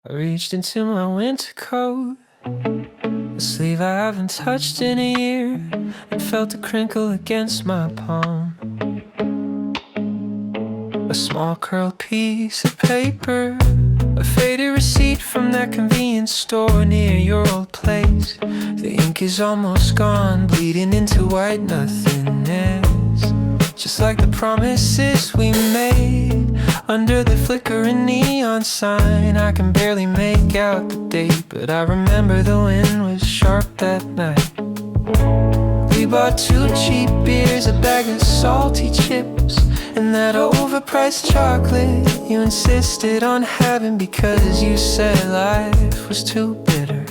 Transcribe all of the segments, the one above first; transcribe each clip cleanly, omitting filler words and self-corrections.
I reached into my winter coat, a sleeve I haven't touched in a year, and felt a crinkle against my palm. A small curled piece of paper, a faded receipt from that convenience store near your old place. The ink is almost gone, bleeding into white nothingness, just like the promises we made under the flickering neon sign. I can barely make out the date, but I remember the wind was sharp that night. We bought 2 cheap beers, a bag of salty chips, and that overpriced chocolate you insisted on having because you said life was too bitter.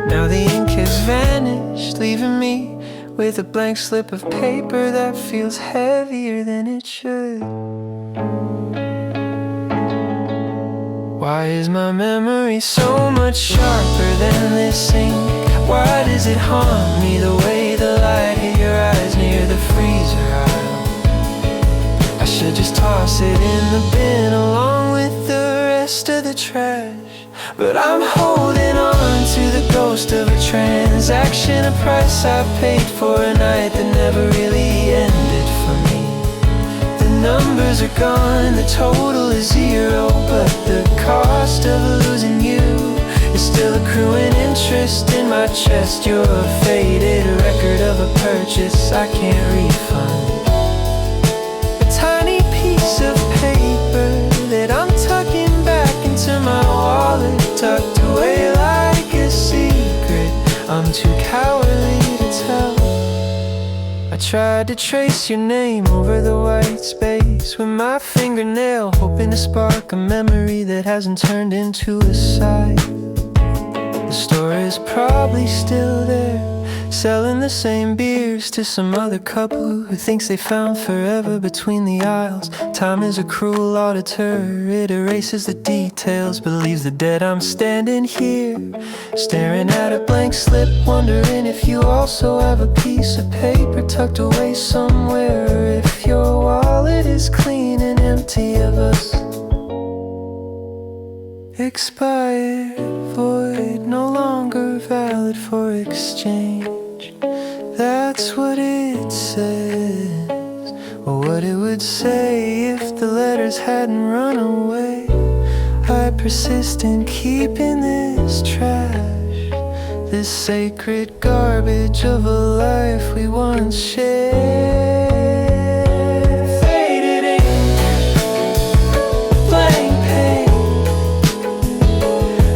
Now the ink has vanished, leaving me with a blank slip of paper that feels heavier than it should. Why is my memory so much sharper than this ink? Why does it haunt me the way the light hit your eyes near the freezer aisle? I should just toss it in the bin along with the rest of the trash, but I'm holding on to the ghost of a transaction, a price I paid for a night that never really ended for me. The numbers are gone, the total is 0, but the cost of losing you is still accruing interest in my chest. You're a faded record of a purchase I can't refund, a tiny piece of paper that I'm tucking back into my wallet, tucked away like a secret I'm too cowardly to tell. I tried to trace your name over the white space with my fingernail, hoping to spark a memory that hasn't turned into a sigh. The store is probably still there, selling the same beers to some other couple who thinks they found forever between the aisles. Time is a cruel auditor, it erases the details, but leaves the dead. I'm standing here, staring at a blank slip, wondering if you also have a piece of paper tucked away somewhere, or if your wallet is clean and empty of us. Expired, void, no longer valid for exchange. That's what it says, or what it would say if the letters hadn't run away. I persist in keeping this trash, this sacred garbage of a life we once shared. Faded ink, blank page,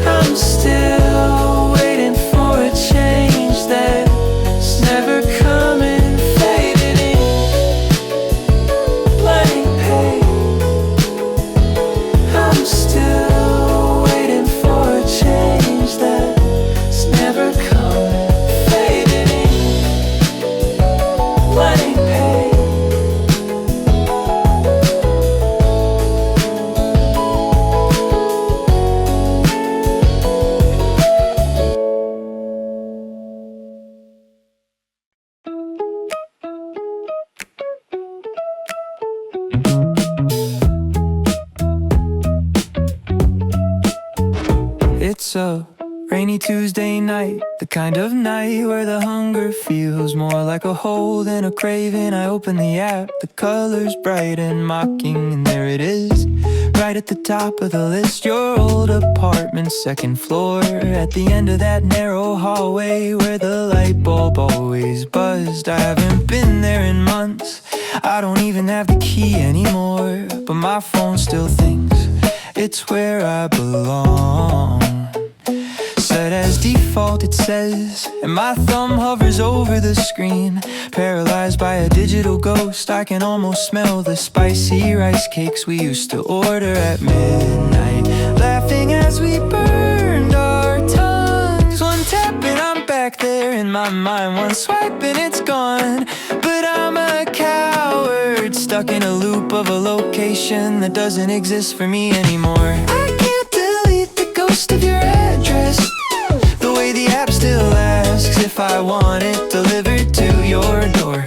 I'm still waiting for a change that's never coming. Faded ink, blank page, I'm still waiting for a change that's never coming. Faded ink, blank page. It's a rainy Tuesday night, the kind of night where the hunger feels more like a hole than a craving. I open the app, the colors bright and mocking, and there it is, right at the top of the list. Your old apartment, 2nd floor, at the end of that narrow hallway where the light bulb always buzzed. I haven't been there in months, I don't even have the key anymore, but my phone still thinks it's where I belong. Set as default it says, and my thumb hovers over the screen. Paralyzed by a digital ghost, I can almost smell the spicy rice cakes we used to order at midnight, laughing as we burned our tongues. One tap and I'm back there in my mind, one swipe and it's gone. But I'm a coward, stuck in a loop of a location that doesn't exist for me anymore. I can't delete the ghost of your address, the way the app still asks if I want it delivered to your door.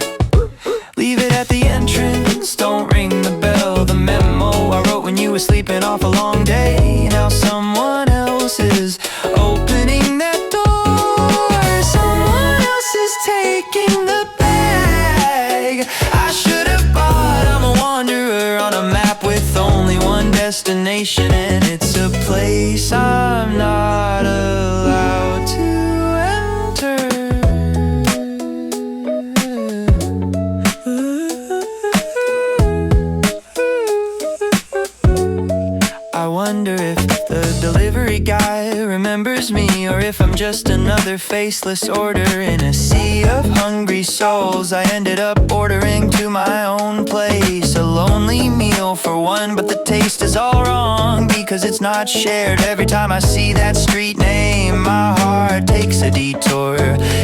Leave it at the entrance, don't ring the bell. The memo I wrote when you were sleeping off a long long day. Now someone else is opening that door. Someone else is taking the bag I should have bought. I'm a wanderer on a map with only one destination, and it's a place I'm not allowed to enter. I wonder if the delivery guy remembers me, or if I'm just another faceless order in a sea of hungry souls. I ended up ordering to my own place, a lonely meal for one, but the taste is all wrong because it's not shared. Every time I see that street name, my heart takes a detour.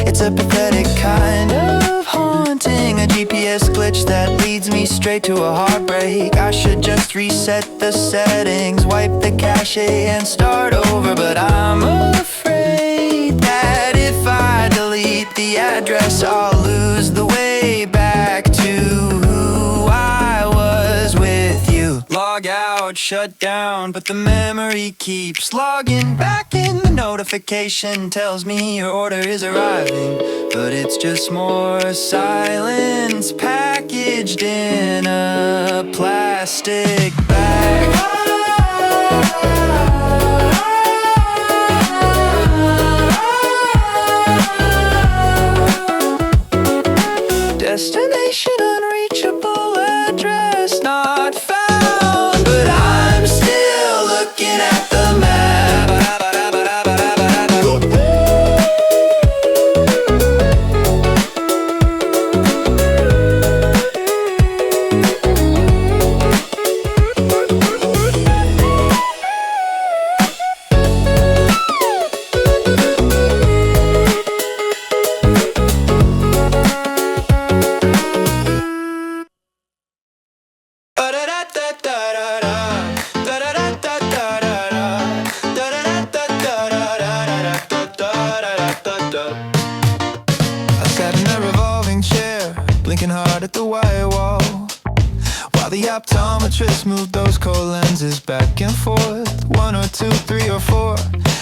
It's a pathetic kind of haunting, a GPS glitch that leads me straight to a heartbreak. I should just reset the settings, wipe the cache and start over, but I'm afraid that if I delete the address, I'll lose the way back to who I was with you. Log out, shut down, but the memory keeps logging back in. The notification tells me your order is arriving, but it's just more silence packaged in a plastic bag. Destination unreachable, address not found, but I'm still looking at the map. Blinking hard at the wire wall, while the optometrist moved those cold lenses back and forth. 1 or 2, 3 or 4,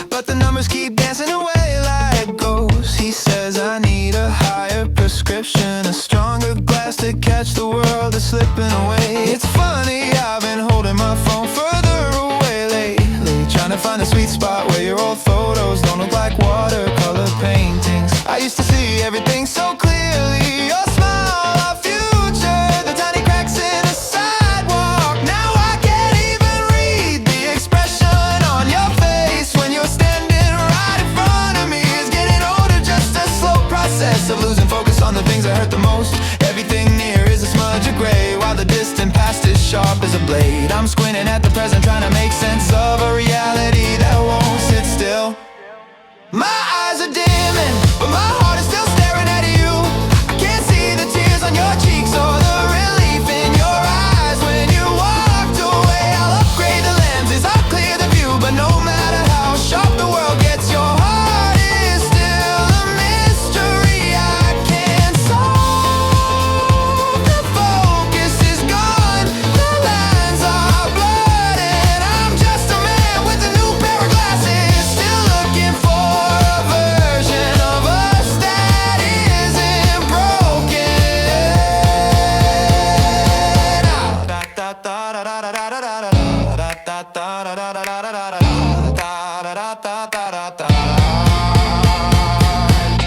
but the numbers keep dancing away like ghosts. He says I need a higher prescription, a stronger glass to catch the world that's slipping away. It's funny, I've been holding my phone further away lately, trying to find a sweet spot where your old photos don't look like watercolor paintings. I used to see everything so clearly, your smile, our future, the tiny cracks in the sidewalk. Now I can't even read the expression on your face when you're standing right in front of me. It's getting older, just a slow process of losing focus on the things that hurt the most. Everything near is a smudge of gray, while the distant past is sharp as a blade. I'm squinting at the present, trying to make sense of a reality that won't sit still. My eyes are dimming, but my heart is still staring at you. I can't see the tears on your cheeks or the relief in your eyes when you walked away. I'll upgrade the lenses, I'll clear the view, but no matter how sharp the world gets, your heart is still a mystery I can't solve. The focus is gone, the lines are blurred, and I'm just a man with a new pair of glasses, still looking for a version of us that isn't broken.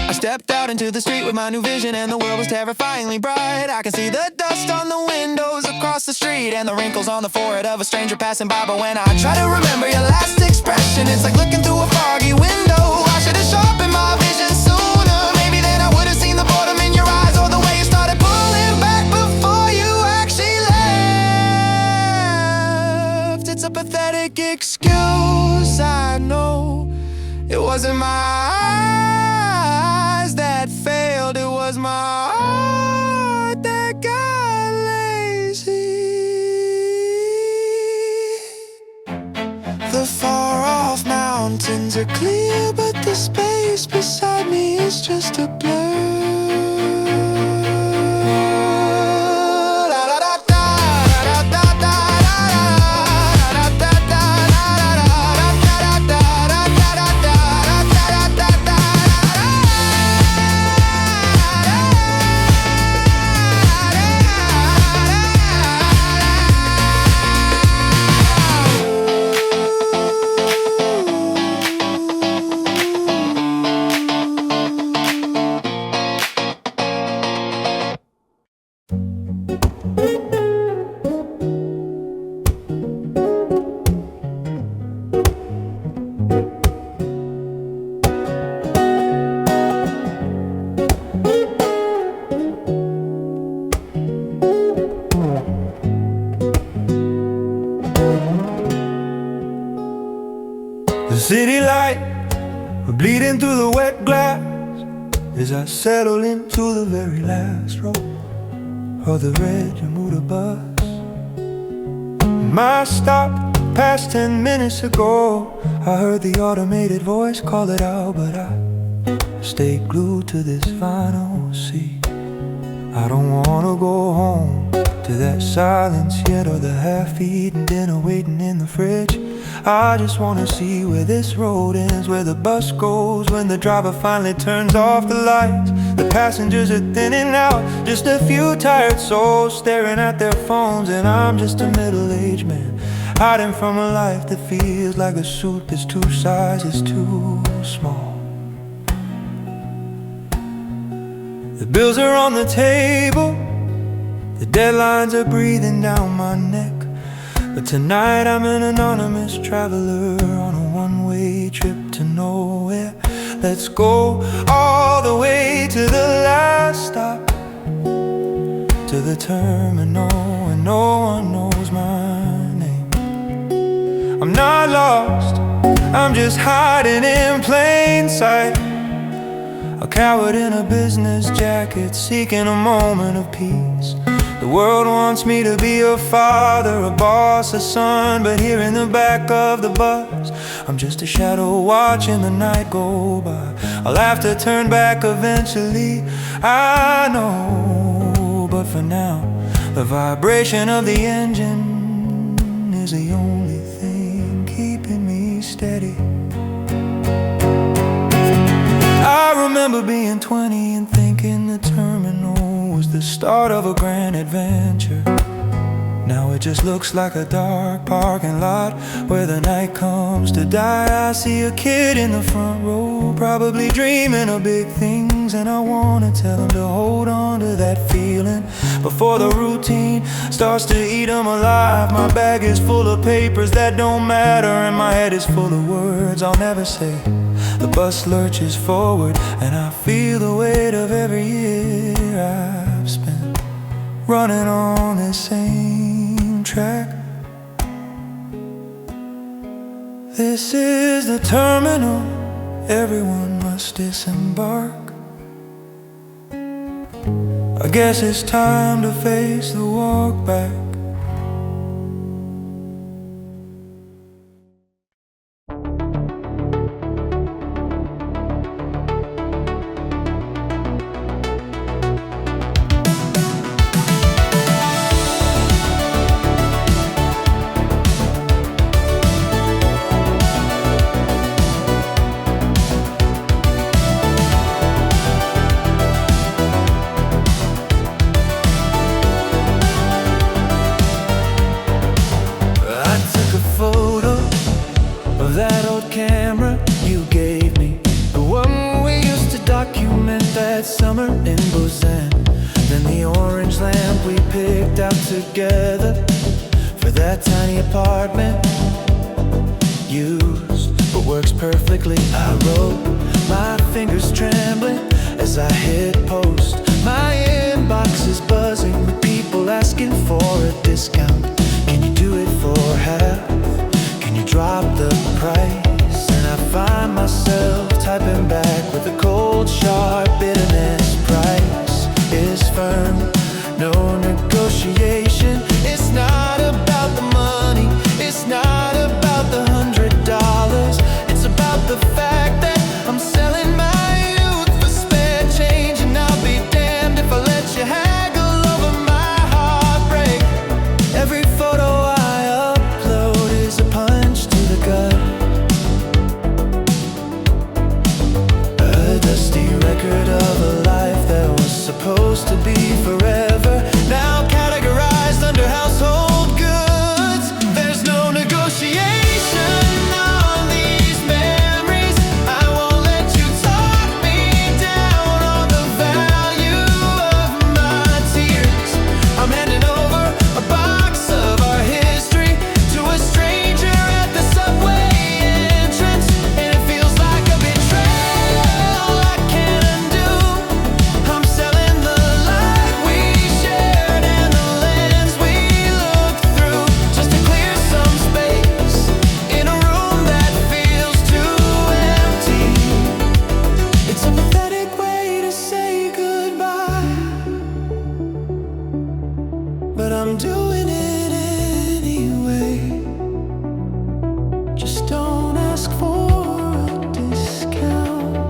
I stepped out into the street with my new vision, and the world was terrifyingly bright. I can see the dust on the windows across the street and the wrinkles on the forehead of a stranger passing by. But when I try to remember your last expression, it's like looking through a foggy window. I should have sharpened my vision sooner. Maybe then I would have seen the boredom in your eyes, or the way you started pulling back before you actually left. It's a pathetic excuse, I know. It wasn't my eyes that failed, it was my heart that got lazy. The far-off mountains are clear, but the space beside me is just a blur. La, la, da, da, da, da, da, da, da, da, da, da, da. The city light bleeding through the wet glass as I settle into the very last row of the red Yamuda bus. My stop passed 10 minutes ago. I heard the automated voice call it out, but I stayed glued to this final seat. I don't wanna go home to that silence yet, or the half-eaten dinner waiting in the fridge. I just wanna see where this road ends, where the bus goes when the driver finally turns off the lights. The passengers are thinning out, just a few tired souls staring at their phones, and I'm just a middle-aged man hiding from a life that feels like a suit that's 2 sizes too small. The bills are on the table, the deadlines are breathing down my neck, but tonight I'm an anonymous traveler on a one-way trip to nowhere. Let's go all the way to the last stop, to the terminal, and no one knows my name. I'm not lost, I'm just hiding in plain sight, a coward in a business jacket seeking a moment of peace. The world wants me to be a father, a boss, a son, but here in the back of the bus, I'm just a shadow watching the night go by. I'll have to turn back eventually, I know, but for now, the vibration of the engine is the only thing keeping me steady. I remember being 20 and thinking the terminal was the start of a grand adventure. Now it just looks like a dark parking lot where the night comes to die. I see a kid in the front row, probably dreaming of big things, and I wanna tell him to hold on to that feeling before the routine starts to eat him alive. My bag is full of papers that don't matter, and my head is full of words I'll never say. The bus lurches forward, and I feel the weight of every year I've spent running on this same track. This is the terminal, everyone must disembark. I guess it's time to face the walk back. That old camera you gave me, the one we used to document that summer in Busan. Then the orange lamp we picked out together for that tiny apartment, used but works perfectly. I wrote, my fingers trembling as I hit post. My inbox is buzzing with people asking for a discount. Can you do it for half? Can you drop the price? And I find myself typing back with a cold, sharp bitterness. Price is firm, no negotiation. It's not about the money, it's not about the $100. It's about the fact that I'm selling my youth for spare change, and I'll be damned if I let you haggle over my heartbreak. Every photo I upload is a punch to the gut, a dusty record Just don't ask for a discount.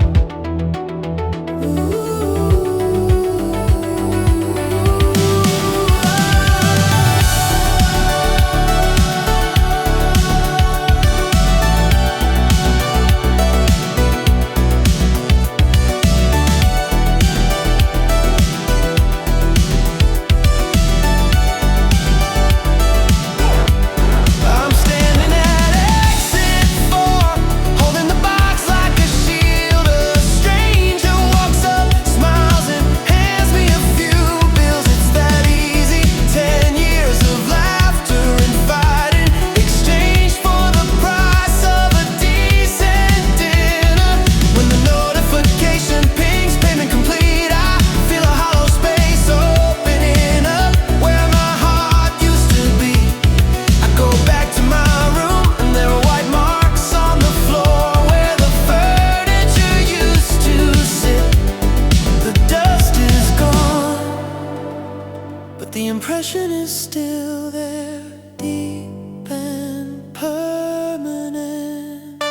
The impression is still there, deep and permanent.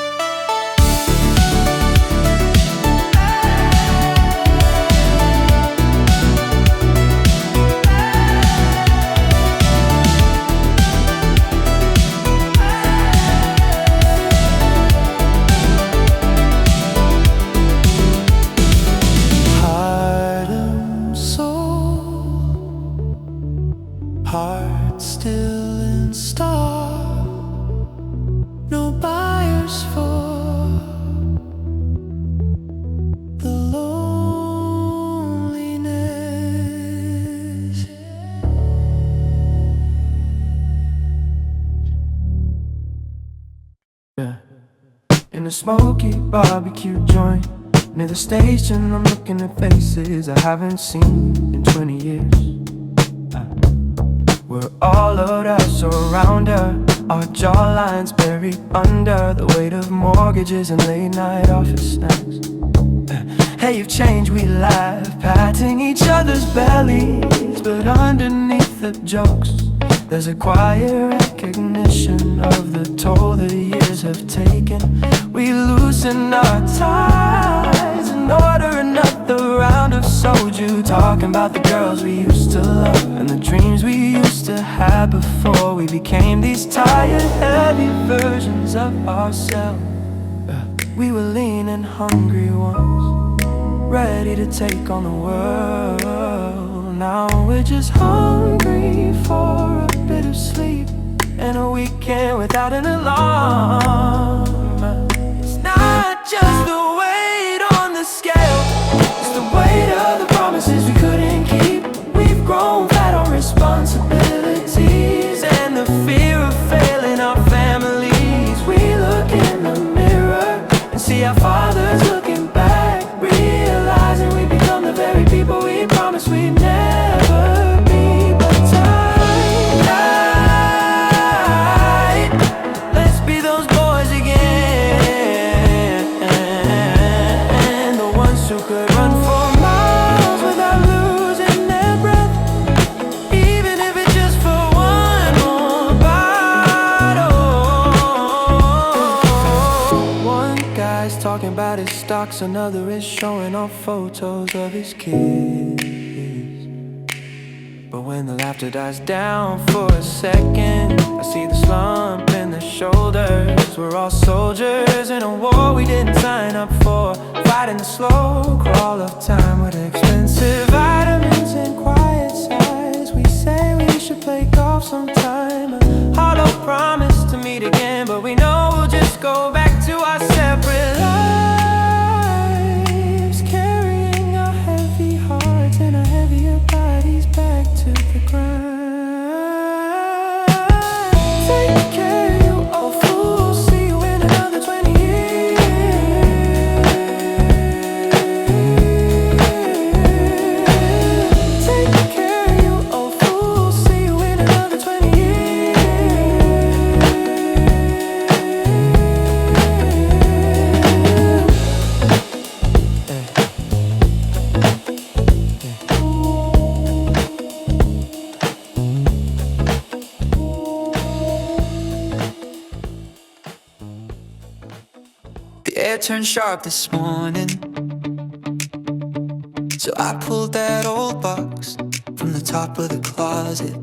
Heart and soul, heart still in stock, no buyers for the loneliness. Yeah. In a smoky barbecue joint near the station, I'm looking at faces I haven't seen in 20 years. We're all loaded up, so around her, our jawlines buried under the weight of mortgages and late night office snacks. Hey, you've changed, we laugh, patting each other's bellies, but underneath the jokes, there's a quiet recognition of the toll the years have taken. We loosen our ties and order another round of soju, talking about the girls we used to love and the dreams we used to have before we became these tired, heavy versions of ourselves. We were lean and hungry once, ready to take on the world. Now we're just hungry for a bittersweet and a weekend without an alarm. It's not just the weight on the scale, it's the weight of the promises we couldn't keep. We've grown fat on responsibilities and the fear of failing our families. We look in the mirror and see our fathers looking back, realizing we become the very people we promised we'd never be. But tonight, let's be those boys again, the ones who could run for miles without losing their breath, even if it's just for one more bottle. One guy's talking about his stocks, another is showing off photos of his kids. But when the laughter dies down for a second, I see the slump in their shoulders. We're all soldiers in a war we didn't sign up for, fighting the slow crawl of time with expensive vitamins and quiet sighs. We say we should play golf sometime, a hollow promise to meet again, but we know we'll just go back to our separate lives, carrying our heavy hearts and our heavier bodies back to the ground. Take care, you old fool, see you in another 20 years. Take care, you old fool, see you in another 20 years. Yeah, it turned sharp this morning. So I pulled that old box from the top of the closet.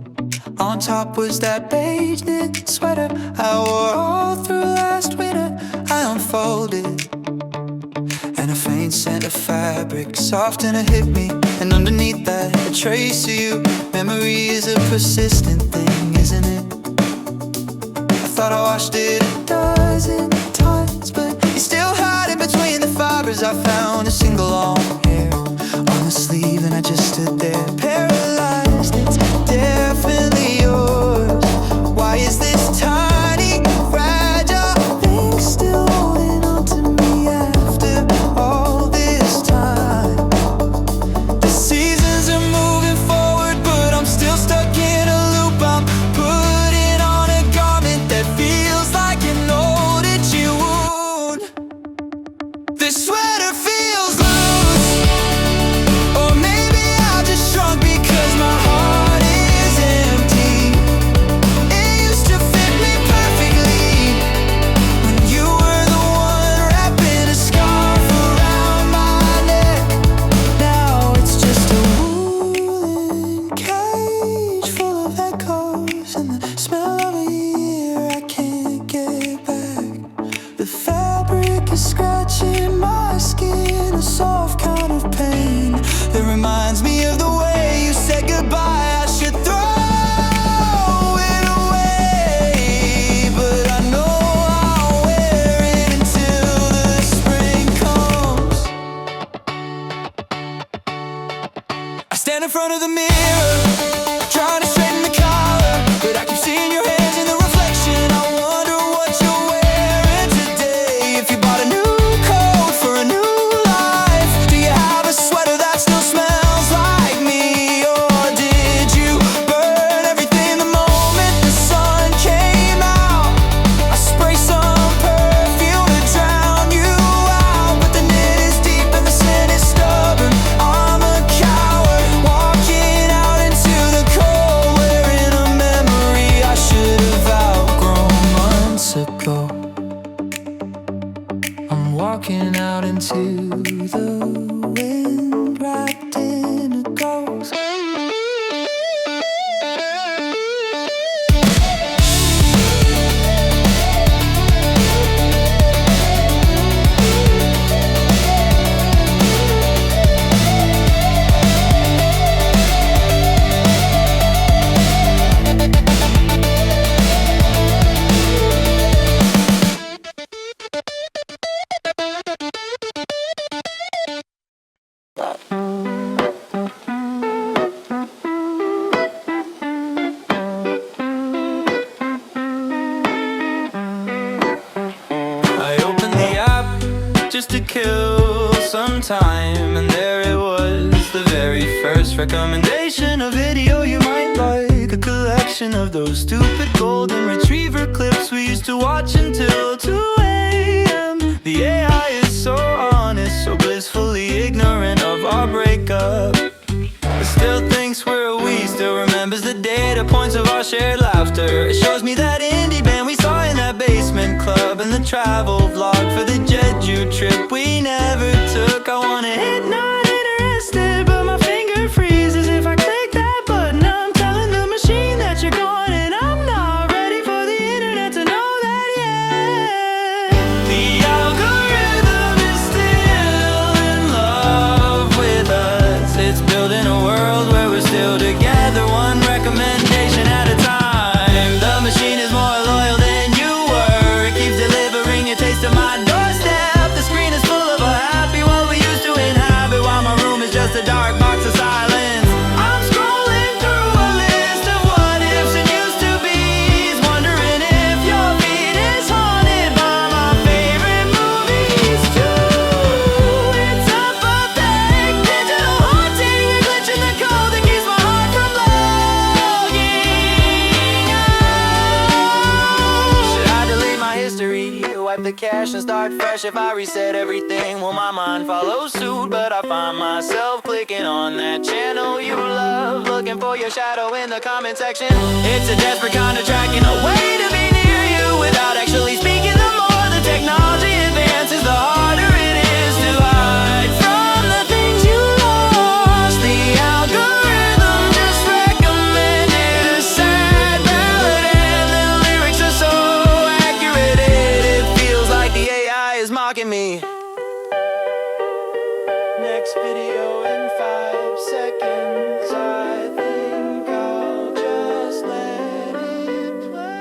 On top was that beige knit sweater I wore all through last winter. I unfolded, and a faint scent of fabric softener hit me. And underneath that, a trace of you. Memory is a persistent thing, isn't it? I thought I washed it a dozen times, but you're still hiding between the fibers. I found a single long hair on the sleeve, and I just stood there paralyzed. It's definitely yours. Why is this tiny, fragile thing still holding on to me after all this time? The seasons are moving forward, but I'm still stuck in a loop. I'm putting on a garment that feels like an old itchy wound. This sweater feels loose, or maybe I just shrunk because my heart is empty. It used to fit me perfectly when you were the one wrapping a scarf around my neck. Now it's just a woolen cage full of echoes, and the smell of a year I can't get back. The fabric is scratching my skin, a soft kind of pain that reminds me of the way you said goodbye. I should throw it away, but I know I'll wear it until the spring comes. I stand in front of the mirror, trying to straighten the collar, but I keep seeing your hands in the reflection. I wonder what you're wearing today. If you bought a new coat for a new life, do you have a sweater that still smells like me? Or did you burn everything the moment the sun came out? I spray some perfume to drown you out, but the knit is deep and the scent is stubborn. I'm a coward, walking out into the cold, wearing a memory I should have outgrown months ago. I'm walking out into the wind, wrapped in a ghost. I opened the app just to kill some time, and there it was, the very first recommendation. A video you might like, a collection of those stupid golden retriever clips we used to watch until 2 a.m. The AI is so honest, so blissfully ignorant of our breakup. It still thinks we're a we, still remembers the data points of our shared laughter. It shows me that indie band we saw in that basement club, and the travel vlog for the Jeju trip we never took. I wanna hit not interested, but my finger freezes if I click that button. I'm telling the machine that you're gone, and I'm not ready for the internet to know that yet. The algorithm is still in love with us. It's building a world where we're still together, one recommendation at a time. The machine is more loyal than you were. It keeps delivering your taste to my doorstep. The screen is full of a happy world we used to inhabit, while my room is just a dark box of silence. I'm scrolling through a list of what ifs and used to be's, wondering if your feed is haunted by my favorite movies too. It's a perfect digital haunting, a glitch in the code that keeps my heart from logging out. Should I delete my history, wipe the cache and start fresh? If I reset everything, will my mind follow suit? But I find myself clicking on that channel you love, looking for your shadow in the comment section. It's a desperate kind of tracking, a way to be near you without actually speaking. The more the technology advances, the harder at me. Next video in 5 seconds. I think I'll just let it play.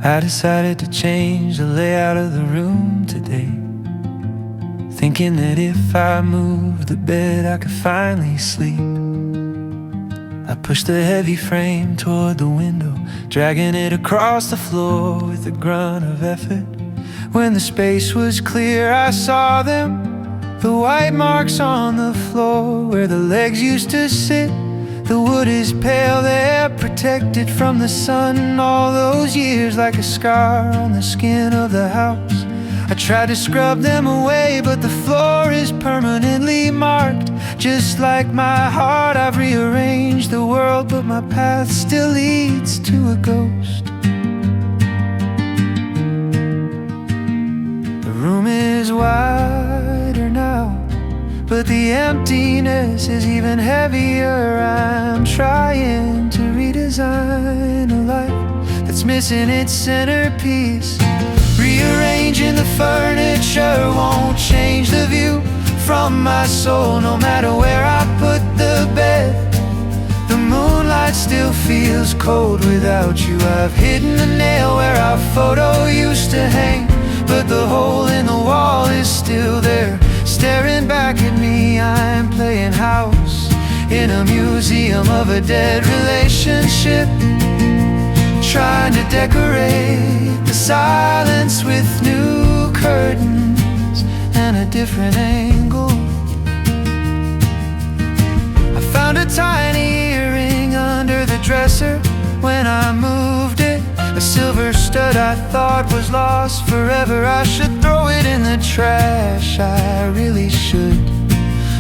I decided to change the layout of the room today, thinking that if I moved the bed I could finally sleep. I pushed the heavy frame toward the window, dragging it across the floor with a grunt of effort. When the space was clear I saw them, the white marks on the floor where the legs used to sit. The wood is pale, they're protected from the sun all those years, like a scar on the skin of the house. I tried to scrub them away, but the floor is permanently marked. Just like my heart, I've rearranged the world, but my path still leads to a ghost. The room is wider now, but the emptiness is even heavier. I'm trying to redesign a life that's missing its centerpiece. Rearranging the furniture won't change the view from my soul, no matter where I put the bed. The moonlight still feels cold without you. I've hidden the nail where our photo used to hang, but the hole in the wall is still there, staring back at me. I'm playing house in a museum of a dead relationship, trying to decorate the silence with new curtains and a different angle. I found a tiny earring under the dresser when I moved it, a silver stud I thought was lost forever. I should throw it in the trash, I really should,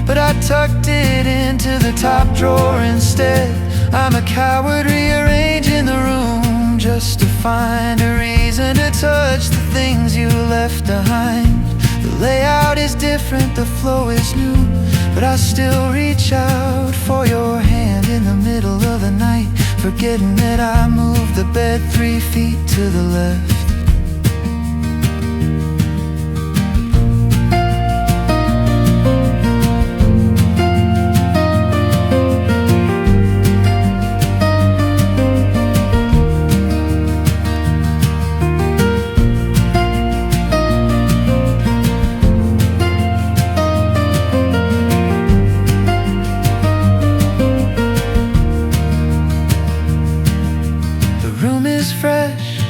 but I tucked it into the top drawer instead. I'm a coward rearranging the room just to find a reason to touch the things you left behind. The layout is different, the flow is new, but I still reach out for your hand in the middle of the night, forgetting that I moved the bed 3 feet to the left. Fresh,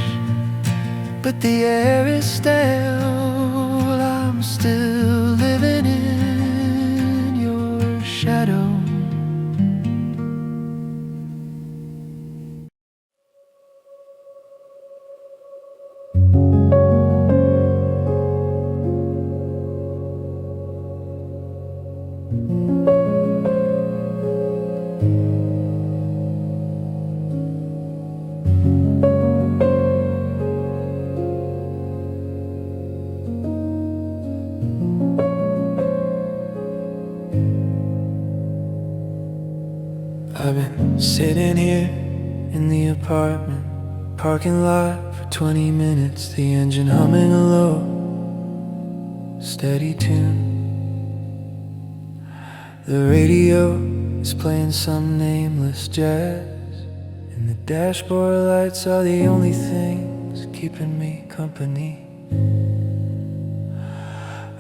but the air is stale. I'm still living in your shadow. I've been sitting here in the apartment parking lot for 20 minutes, the engine humming a low, steady tune. The radio is playing some nameless jazz, and the dashboard lights are the only things keeping me company.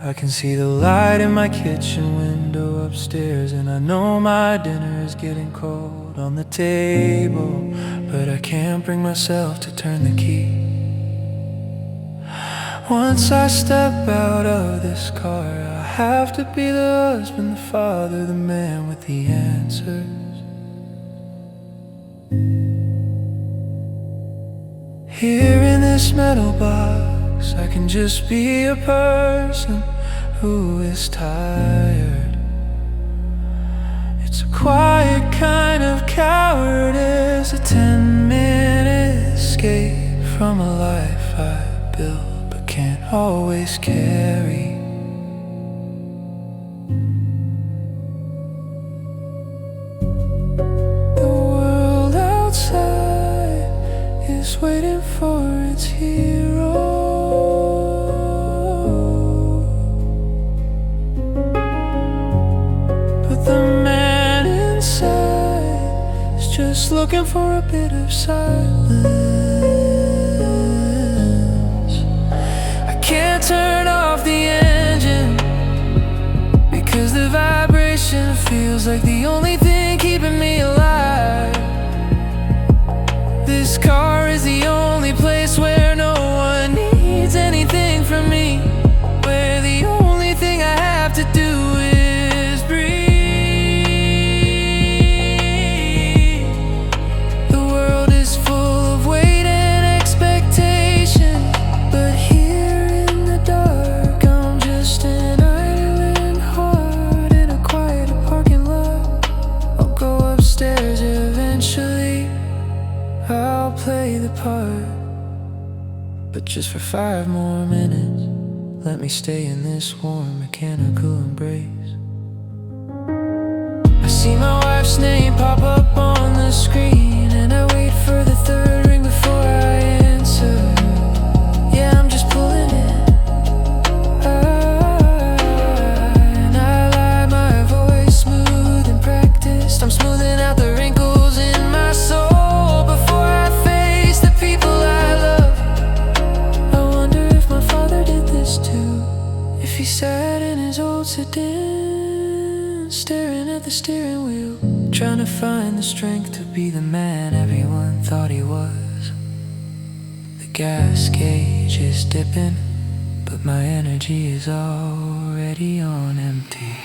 I can see the light in my kitchen window upstairs, and I know my dinner is getting cold on the table, but I can't bring myself to turn the key. Once I step out of this car, I have to be the husband, the father, the man with the answers. Here in this metal box, I can just be a person who is tired. It's a quiet kind of cowardice, a 10-minute escape from a life I built but can't always carry. The world outside is waiting for its hero, but the man inside is just looking for a bit of silence. I can't turn off the engine because the vibration feels like the only thing keeping me alive. This car is the only place where no one needs anything from me, where the only thing I have to do is breathe. The world is full of weight and expectation, but here in the dark I'm just an idling heart in a quiet parking lot. I'll go upstairs eventually, I'll play the part, but just for 5 more minutes, let me stay in this warm mechanical embrace. I see my wife's name pop up on the screen, and I wait for the 3rd ring before I answer. Yeah, I'm just pulling in. And I lie my voice smooth and practiced. I'm smoothing out the wrinkles in my soul before I face the people I love. I wonder if my father did this too, if he sat in his old sedan, staring at the steering wheel, trying to find the strength to be the man everyone thought he was. The gas gauge is dipping, but my energy is already on empty.